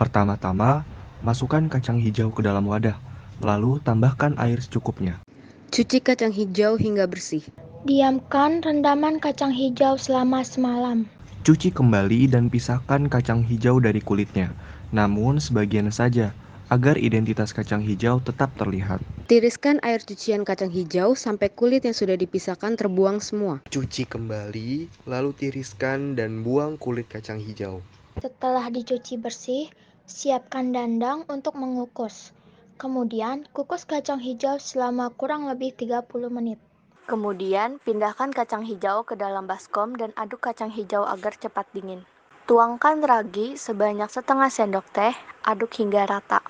Pertama-tama, masukkan kacang hijau ke dalam wadah, lalu tambahkan air secukupnya. Cuci kacang hijau hingga bersih. Diamkan rendaman kacang hijau selama semalam. Cuci kembali dan pisahkan kacang hijau dari kulitnya, namun sebagian saja, agar identitas kacang hijau tetap terlihat. Tiriskan air cucian kacang hijau sampai kulit yang sudah dipisahkan terbuang semua. Cuci kembali, lalu tiriskan dan buang kulit kacang hijau. Setelah dicuci bersih, siapkan dandang untuk mengukus. Kemudian, kukus kacang hijau selama kurang lebih 30 menit. Kemudian, pindahkan kacang hijau ke dalam baskom dan aduk kacang hijau agar cepat dingin. Tuangkan ragi sebanyak setengah sendok teh, aduk hingga rata.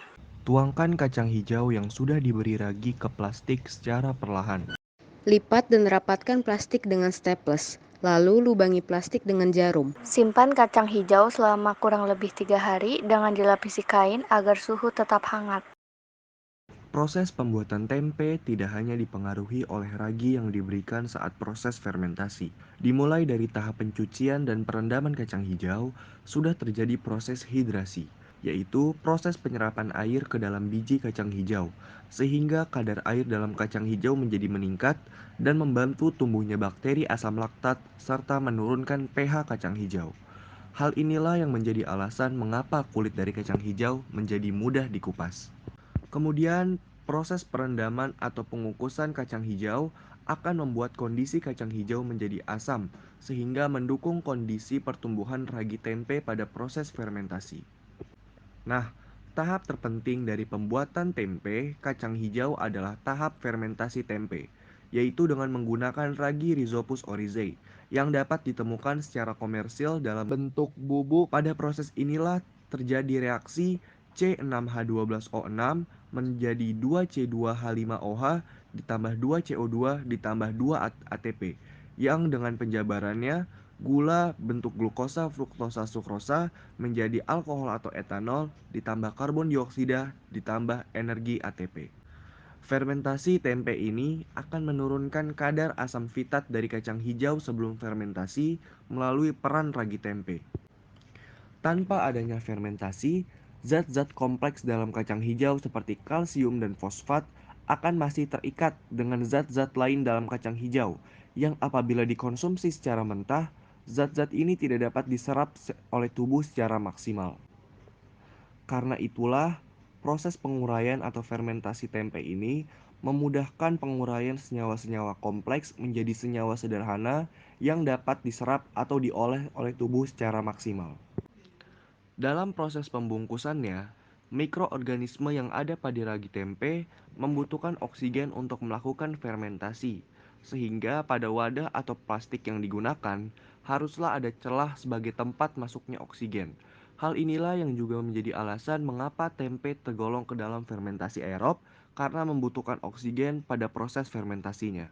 Tuangkan kacang hijau yang sudah diberi ragi ke plastik secara perlahan. Lipat dan rapatkan plastik dengan staples, lalu lubangi plastik dengan jarum. Simpan kacang hijau selama kurang lebih 3 hari dengan dilapisi kain agar suhu tetap hangat. Proses pembuatan tempe tidak hanya dipengaruhi oleh ragi yang diberikan saat proses fermentasi. Dimulai dari tahap pencucian dan perendaman kacang hijau, sudah terjadi proses hidrasi, yaitu proses penyerapan air ke dalam biji kacang hijau, sehingga kadar air dalam kacang hijau menjadi meningkat dan membantu tumbuhnya bakteri asam laktat serta menurunkan pH kacang hijau. Hal inilah yang menjadi alasan mengapa kulit dari kacang hijau menjadi mudah dikupas. Kemudian, proses perendaman atau pengukusan kacang hijau akan membuat kondisi kacang hijau menjadi asam, sehingga mendukung kondisi pertumbuhan ragi tempe pada proses fermentasi. Nah, tahap terpenting dari pembuatan tempe kacang hijau adalah tahap fermentasi tempe, yaitu dengan menggunakan ragi Rhizopus oryzae yang dapat ditemukan secara komersil dalam bentuk bubuk. Pada proses inilah terjadi reaksi C6H12O6 menjadi 2C2H5OH ditambah 2CO2 ditambah 2 ATP yang dengan penjabarannya gula bentuk glukosa, fruktosa, sukrosa menjadi alkohol atau etanol ditambah karbon dioksida ditambah energi ATP. Fermentasi tempe ini akan menurunkan kadar asam fitat dari kacang hijau sebelum fermentasi melalui peran ragi tempe. Tanpa adanya fermentasi, zat-zat kompleks dalam kacang hijau seperti kalsium dan fosfat akan masih terikat dengan zat-zat lain dalam kacang hijau yang apabila dikonsumsi secara mentah, zat-zat ini tidak dapat diserap oleh tubuh secara maksimal. Karena itulah, proses penguraian atau fermentasi tempe ini memudahkan penguraian senyawa-senyawa kompleks menjadi senyawa sederhana yang dapat diserap atau diolah oleh tubuh secara maksimal. Dalam proses pembungkusannya, mikroorganisme yang ada pada ragi tempe membutuhkan oksigen untuk melakukan fermentasi, sehingga pada wadah atau plastik yang digunakan haruslah ada celah sebagai tempat masuknya oksigen. Hal inilah yang juga menjadi alasan mengapa tempe tergolong ke dalam fermentasi aerob karena membutuhkan oksigen pada proses fermentasinya.